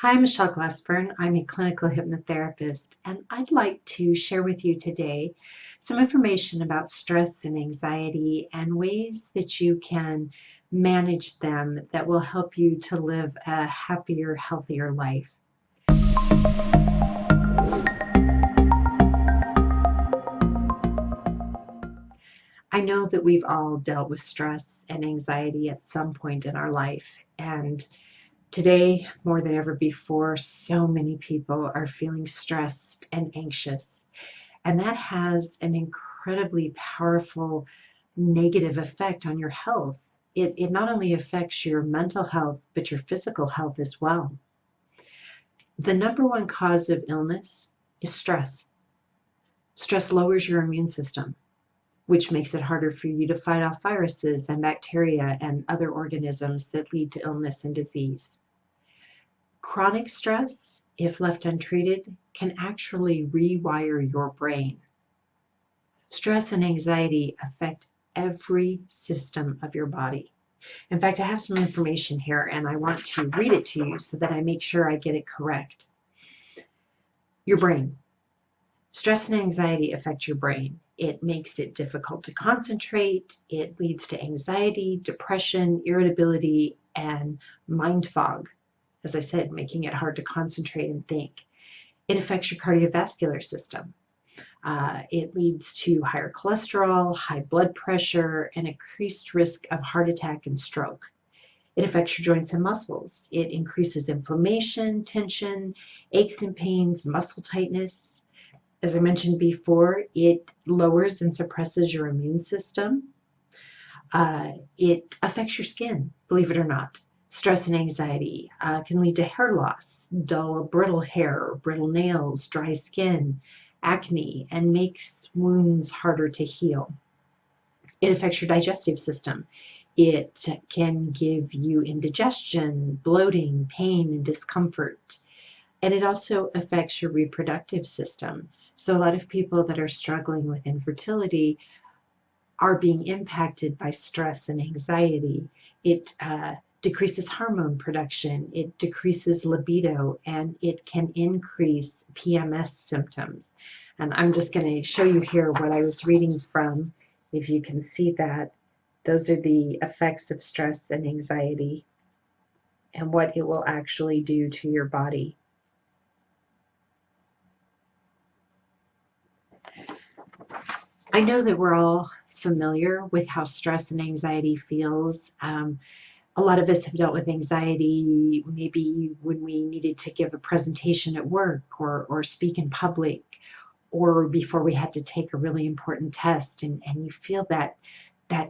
Hi, I'm Machelle Glassburn. I'm a clinical hypnotherapist, and I'd like to share with you today some information about stress and anxiety and ways that you can manage them that will help you to live a happier, healthier life. I know that we've all dealt with stress and anxiety at some point in our life, and today, more than ever before, so many people are feeling stressed and anxious. And that has an incredibly powerful negative effect on your health. It not only affects your mental health, but your physical health as well. The number one cause of illness is stress. Stress lowers your immune system, which makes it harder for you to fight off viruses and bacteria and other organisms that lead to illness and disease. Chronic stress, if left untreated, can actually rewire your brain. Stress and anxiety affect every system of your body. In fact, I have some information here and I want to read it to you so that I make sure I get it correct. Your brain. Stress and anxiety affect your brain. It makes it difficult to concentrate. It leads to anxiety, depression, irritability, and mind fog. As I said, making it hard to concentrate and think. It affects your cardiovascular system. It leads to higher cholesterol, high blood pressure, and increased risk of heart attack and stroke. It affects your joints and muscles. It increases inflammation, tension, aches and pains, muscle tightness. As I mentioned before, it lowers and suppresses your immune system. It affects your skin, believe it or not. Stress and anxiety can lead to hair loss, dull, brittle hair, brittle nails, dry skin, acne, and makes wounds harder to heal. It affects your digestive system. It can give you indigestion, bloating, pain, and discomfort. And it also affects your reproductive system. So, a lot of people that are struggling with infertility are being impacted by stress and anxiety. It decreases hormone production, it decreases libido, and it can increase PMS symptoms. And I'm just going to show you here what I was reading from. If you can see that, those are the effects of stress and anxiety and what it will actually do to your body. I know that we're all familiar with how stress and anxiety feels. A lot of us have dealt with anxiety maybe when we needed to give a presentation at work or speak in public or before we had to take a really important test, and you feel that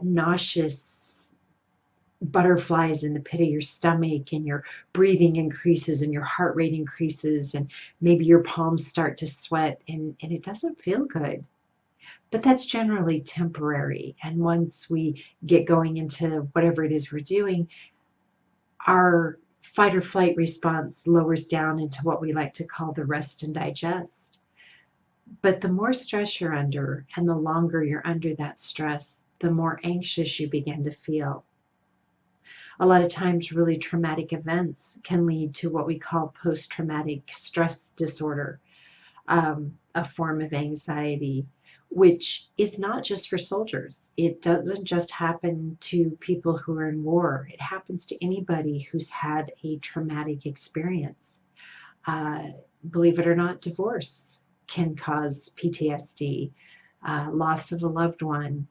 nauseous butterflies in the pit of your stomach, and your breathing increases and your heart rate increases, and maybe your palms start to sweat, and it doesn't feel good. But that's generally temporary. And once we get going into whatever it is we're doing, our fight or flight response lowers down into what we like to call the rest and digest. But the more stress you're under and the longer you're under that stress, the more anxious you begin to feel. A lot of times, really traumatic events can lead to what we call post-traumatic stress disorder, a form of anxiety, which is not just for soldiers. It doesn't just happen to people who are in war. It happens to anybody who's had a traumatic experience. Uh, Believe it or not, divorce can cause PTSD, loss of a loved one,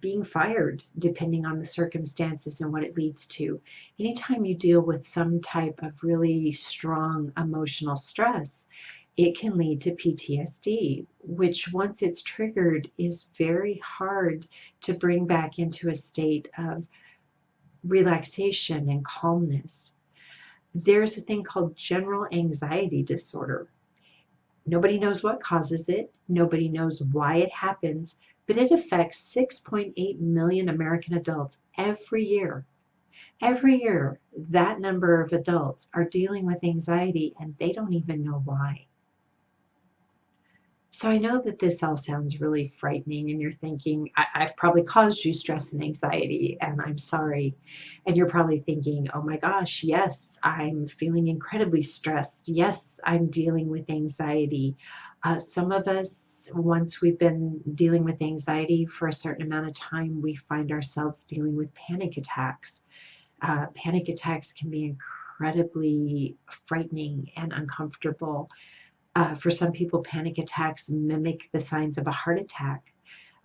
being fired, depending on the circumstances and what it leads to. Anytime you deal with some type of really strong emotional stress, it can lead to PTSD, which once it's triggered is very hard to bring back into a state of relaxation and calmness. There's a thing called general anxiety disorder. Nobody knows what causes it, nobody knows why it happens, but it affects 6.8 million American adults every year. Every year, that number of adults are dealing with anxiety and they don't even know why. So I know that this all sounds really frightening, and you're thinking, I've probably caused you stress and anxiety, and I'm sorry. And you're probably thinking, oh my gosh, yes, I'm feeling incredibly stressed. Yes, I'm dealing with anxiety. Some of us, once we've been dealing with anxiety for a certain amount of time, we find ourselves dealing with panic attacks. Panic attacks can be incredibly frightening and uncomfortable. For some people, panic attacks mimic the signs of a heart attack.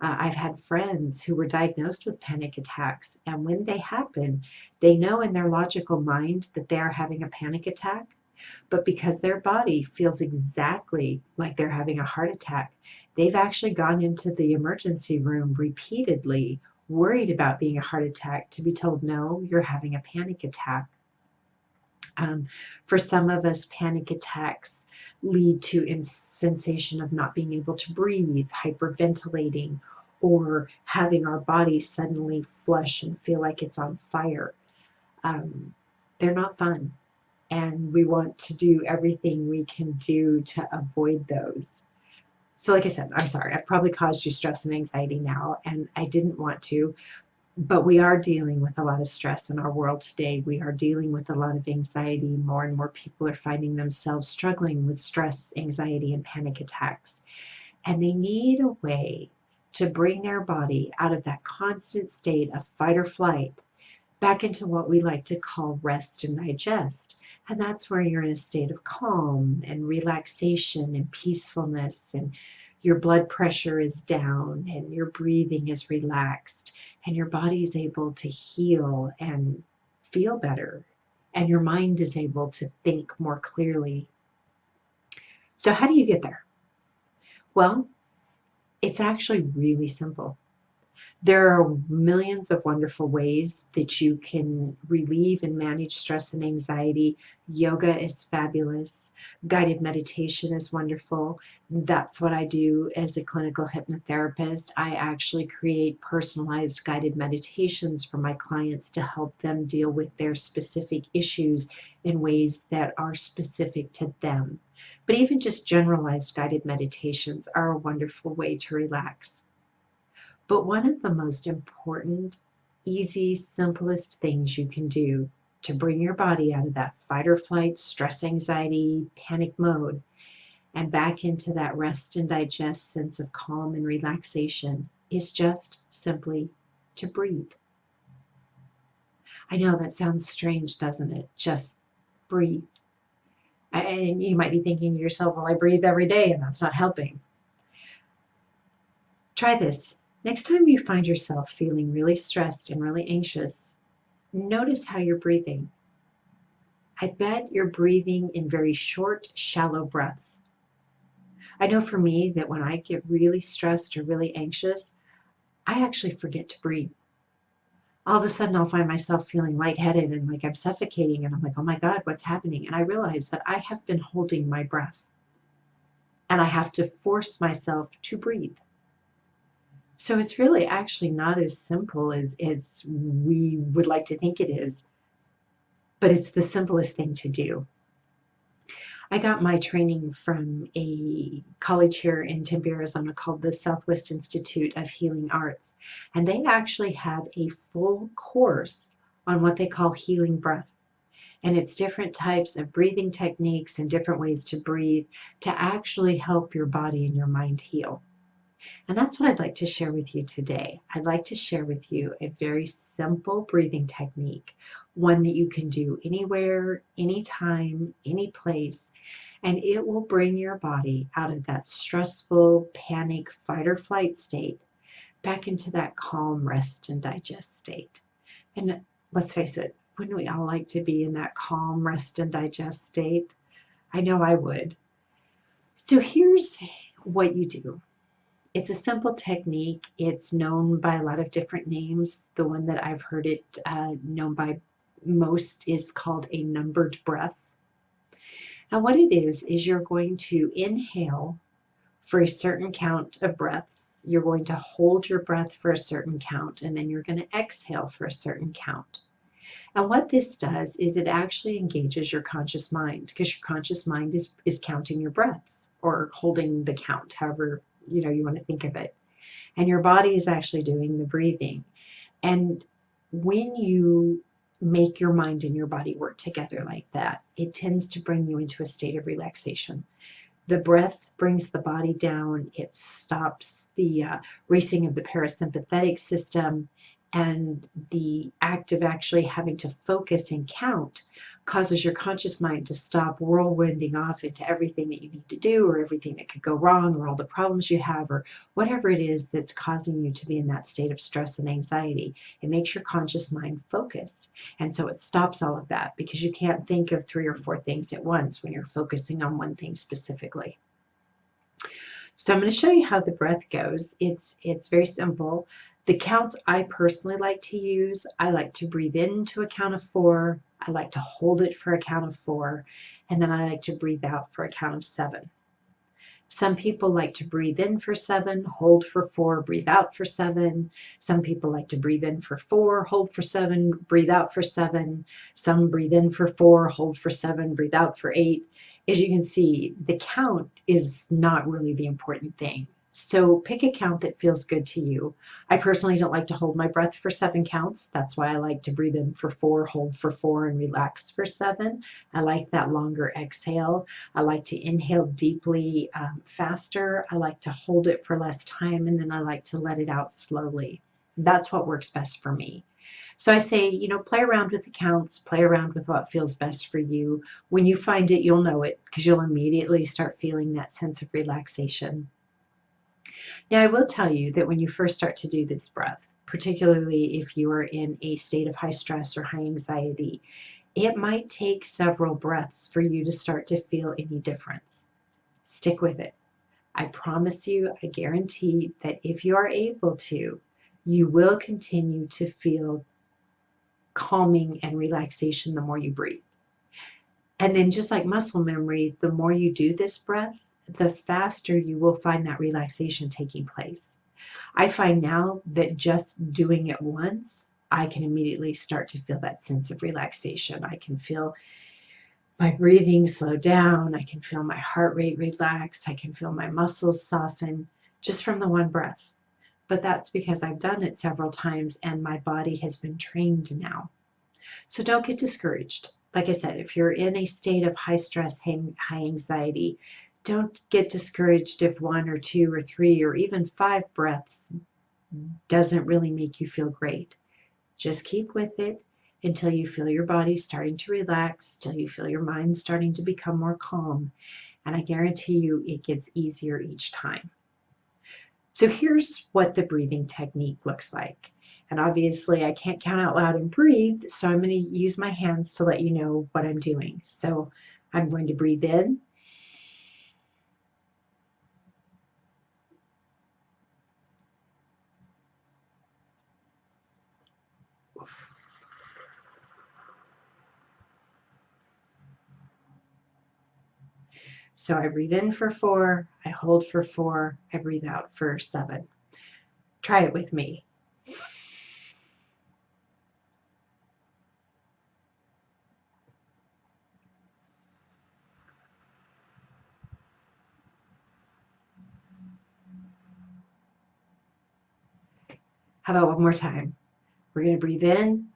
I've had friends who were diagnosed with panic attacks, and when they happen, they know in their logical mind that they are having a panic attack, but because their body feels exactly like they're having a heart attack, they've actually gone into the emergency room repeatedly, worried about being a heart attack, to be told, no, you're having a panic attack. Um, for some of us, panic attacks lead to a sensation of not being able to breathe, hyperventilating, or having our body suddenly flush and feel like it's on fire. Um, they're not fun, and we want to do everything we can do to avoid those. So, like I said, I'm sorry, I've probably caused you stress and anxiety now, and I didn't want to. But we are dealing with a lot of stress in our world today. We are dealing with a lot of anxiety. More and more people are finding themselves struggling with stress, anxiety, and panic attacks. And they need a way to bring their body out of that constant state of fight or flight back into what we like to call rest and digest. And that's where you're in a state of calm and relaxation and peacefulness, and your blood pressure is down and your breathing is relaxed and your body is able to heal and feel better, and your mind is able to think more clearly. So, how do you get there? Well, it's actually really simple. There are millions of wonderful ways that you can relieve and manage stress and anxiety. Yoga is fabulous. Guided meditation is wonderful. That's what I do as a clinical hypnotherapist. I actually create personalized guided meditations for my clients to help them deal with their specific issues in ways that are specific to them. But even just generalized guided meditations are a wonderful way to relax. But one of the most important, easy, simplest things you can do to bring your body out of that fight or flight, stress, anxiety, panic mode and back into that rest and digest sense of calm and relaxation is just simply to breathe. I know that sounds strange, doesn't it? Just breathe. And you might be thinking to yourself, well, I breathe every day and that's not helping. Try this. Next time you find yourself feeling really stressed and really anxious, notice how you're breathing. I bet you're breathing in very short, shallow breaths. I know for me that when I get really stressed or really anxious, I actually forget to breathe. All of a sudden, I'll find myself feeling lightheaded and like I'm suffocating, and I'm like, oh my God, what's happening? And I realize that I have been holding my breath and I have to force myself to breathe. So it's really actually not as simple as we would like to think it is, but it's the simplest thing to do. I got my training from a college here in Tempe, Arizona called the Southwest Institute of Healing Arts. And they actually have a full course on what they call healing breath. And it's different types of breathing techniques and different ways to breathe to actually help your body and your mind heal. And that's what I'd like to share with you today. I'd like to share with you a very simple breathing technique, one that you can do anywhere, anytime, any place, and it will bring your body out of that stressful, panic, fight or flight state back into that calm, rest and digest state. And let's face it, wouldn't we all like to be in that calm, rest and digest state? I know I would. So here's what you do. It's a simple technique. It's known by a lot of different names. The one that I've heard it known by most is called a numbered breath. And what it is you're going to inhale for a certain count of breaths. You're going to hold your breath for a certain count, and then you're going to exhale for a certain count. And what this does is it actually engages your conscious mind, because your conscious mind is counting your breaths or holding the count, however, you want to think of it. And your body is actually doing the breathing. And when you make your mind and your body work together like that, it tends to bring you into a state of relaxation. The breath brings the body down. It stops the racing of the parasympathetic system. And the act of actually having to focus and count causes your conscious mind to stop whirlwinding off into everything that you need to do, or everything that could go wrong, or all the problems you have, or whatever it is that's causing you to be in that state of stress and anxiety. It makes your conscious mind focus. And so it stops all of that, because you can't think of 3 or 4 things at once when you're focusing on one thing specifically. So I'm going to show you how the breath goes. It's very simple. The counts I personally like to use, I like to breathe in to a count of 4. I like to hold it for a count of 4. And then I like to breathe out for a count of 7. Some people like to breathe in for 7, hold for 4, breathe out for 7. Some people like to breathe in for 4, hold for 7, breathe out for 7. Some breathe in for 4, hold for 7, breathe out for 8. As you can see, the count is not really the important thing. So pick a count that feels good to you. I personally don't like to hold my breath for 7 counts. That's why I like to breathe in for 4, hold for 4, and relax for 7. I like that longer exhale. I like to inhale deeply faster. I like to hold it for less time, and then I like to let it out slowly. That's what works best for me. So I say, play around with the counts, play around with what feels best for you. When you find it, you'll know it, because you'll immediately start feeling that sense of relaxation. Now, I will tell you that when you first start to do this breath, particularly if you are in a state of high stress or high anxiety, it might take several breaths for you to start to feel any difference. Stick with it. I promise you, I guarantee that if you are able to, you will continue to feel calming and relaxation the more you breathe. And then, just like muscle memory, the more you do this breath, the faster you will find that relaxation taking place. I find now that just doing it once, I can immediately start to feel that sense of relaxation. I can feel my breathing slow down. I can feel my heart rate relax. I can feel my muscles soften just from the one breath. But that's because I've done it several times and my body has been trained now. So don't get discouraged. Like I said, if you're in a state of high stress, high anxiety, don't get discouraged if 1 or 2 or 3 or even 5 breaths doesn't really make you feel great. Just keep with it until you feel your body starting to relax, till you feel your mind starting to become more calm. And I guarantee you it gets easier each time. So here's what the breathing technique looks like. And obviously I can't count out loud and breathe, so I'm going to use my hands to let you know what I'm doing. So I'm going to breathe in. So I breathe in for 4, I hold for 4, I breathe out for 7. Try it with me. How about one more time? We're going to breathe in.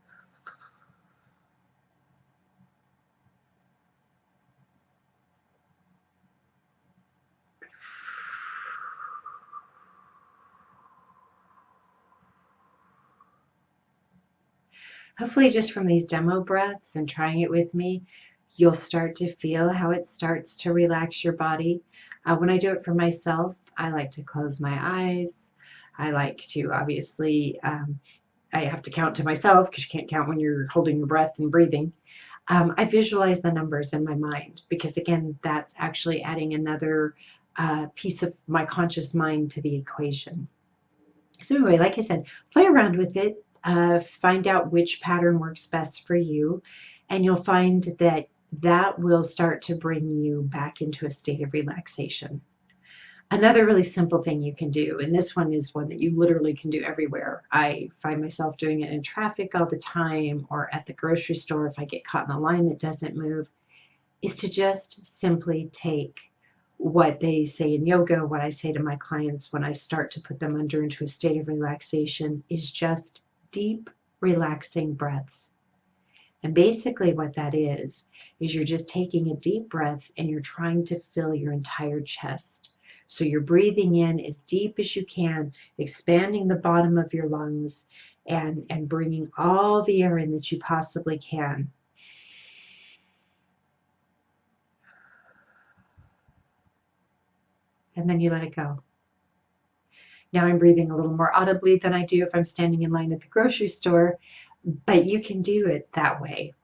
Hopefully just from these demo breaths and trying it with me, you'll start to feel how it starts to relax your body. When I do it for myself, I like to close my eyes. I like to obviously, I have to count to myself because you can't count when you're holding your breath and breathing. I visualize the numbers in my mind because, again, that's actually adding another piece of my conscious mind to the equation. So anyway, like I said, play around with it, find out which pattern works best for you, and you'll find that that will start to bring you back into a state of relaxation. Another really simple thing you can do, and this one is one that you literally can do everywhere. I find myself doing it in traffic all the time or at the grocery store if I get caught in a line that doesn't move, is to just simply take what they say in yoga, what I say to my clients when I start to put them into a state of relaxation is just deep, relaxing breaths. And basically, what that is you're just taking a deep breath and you're trying to fill your entire chest. So you're breathing in as deep as you can, expanding the bottom of your lungs and bringing all the air in that you possibly can. And then you let it go. Now I'm breathing a little more audibly than I do if I'm standing in line at the grocery store, but you can do it that way.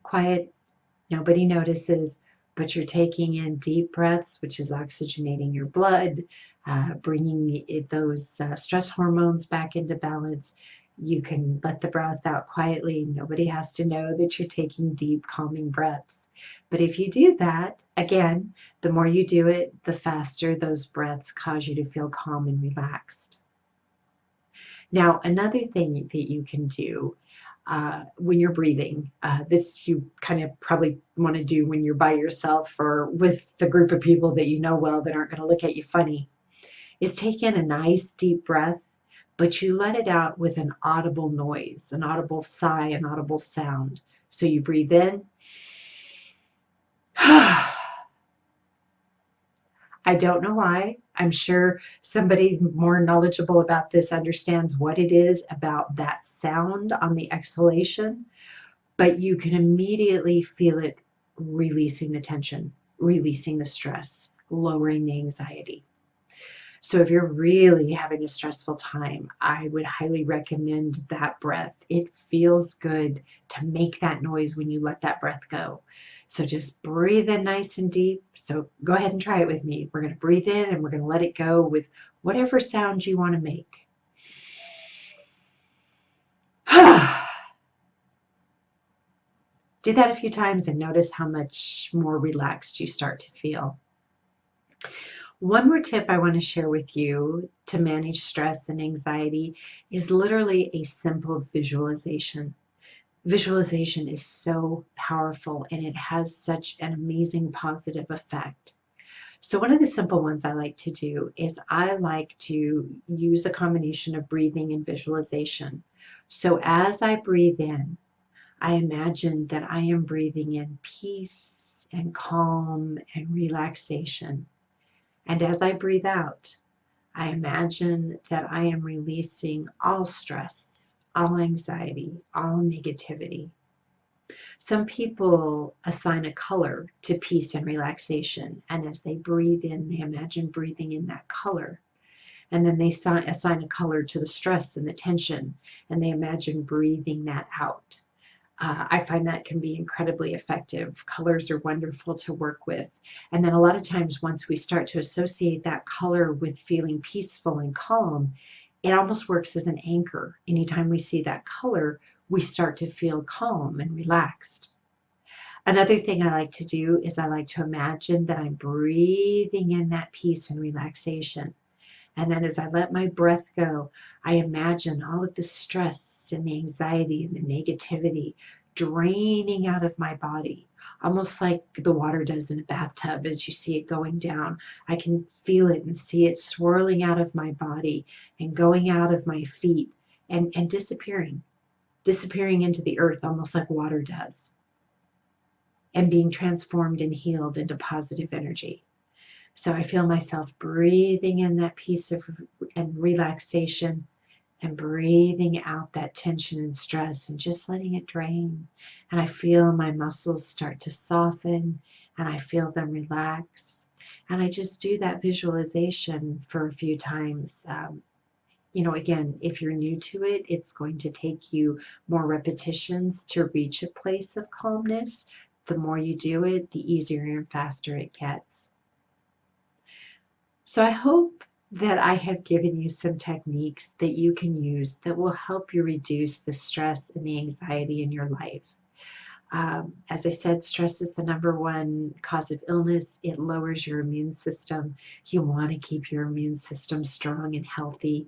Quiet, nobody notices, but you're taking in deep breaths, which is oxygenating your blood, bringing those stress hormones back into balance. You can let the breath out quietly. Nobody has to know that you're taking deep, calming breaths. But if you do that, again, the more you do it, the faster those breaths cause you to feel calm and relaxed. Now, another thing that you can do when you're breathing, this you kind of probably want to do when you're by yourself or with the group of people that you know well that aren't going to look at you funny, is take in a nice deep breath, but you let it out with an audible noise, an audible sigh, an audible sound. So you breathe in. I don't know why. I'm sure somebody more knowledgeable about this understands what it is about that sound on the exhalation, but you can immediately feel it releasing the tension, releasing the stress, lowering the anxiety. So if you're really having a stressful time, I would highly recommend that breath. It feels good to make that noise when you let that breath go. So just breathe in nice and deep. So go ahead and try it with me. We're going to breathe in and we're going to let it go with whatever sound you want to make. Do that a few times and notice how much more relaxed you start to feel. One more tip I want to share with you to manage stress and anxiety is literally a simple visualization. Visualization is so powerful and it has such an amazing positive effect. So one of the simple ones I like to do is I like to use a combination of breathing and visualization. So as I breathe in, I imagine that I am breathing in peace and calm and relaxation. And as I breathe out, I imagine that I am releasing all stress, all anxiety, all negativity. Some people assign a color to peace and relaxation, and as they breathe in, they imagine breathing in that color. And then they assign a color to the stress and the tension, and they imagine breathing that out. I find that can be incredibly effective. Colors are wonderful to work with. And then a lot of times, once we start to associate that color with feeling peaceful and calm, it almost works as an anchor. Anytime we see that color, we start to feel calm and relaxed. Another thing I like to do is I like to imagine that I'm breathing in that peace and relaxation. And then as I let my breath go, I imagine all of the stress and the anxiety and the negativity draining out of my body, almost like the water does in a bathtub as you see it going down. I can feel it and see it swirling out of my body and going out of my feet and disappearing into the earth, almost like water does, and being transformed and healed into positive energy. So I feel myself breathing in that peace and relaxation and breathing out that tension and stress and just letting it drain. And I feel my muscles start to soften and I feel them relax. And I just do that visualization for a few times. Again, if you're new to it, it's going to take you more repetitions to reach a place of calmness. The more you do it, the easier and faster it gets. So I hope that I have given you some techniques that you can use that will help you reduce the stress and the anxiety in your life. As I said, stress is the number one cause of illness. It lowers your immune system. You want to keep your immune system strong and healthy.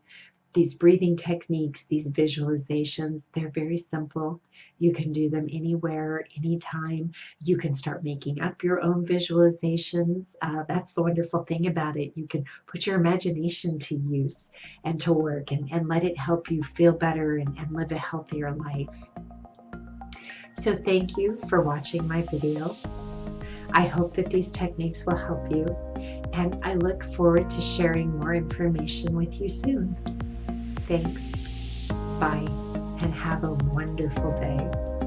these breathing techniques, these visualizations, they're very simple. You can do them anywhere, anytime. You can start making up your own visualizations. That's the wonderful thing about it. You can put your imagination to use and to work and let it help you feel better and live a healthier life. So thank you for watching my video. I hope that these techniques will help you, and I look forward to sharing more information with you soon. Thanks. Bye, and have a wonderful day.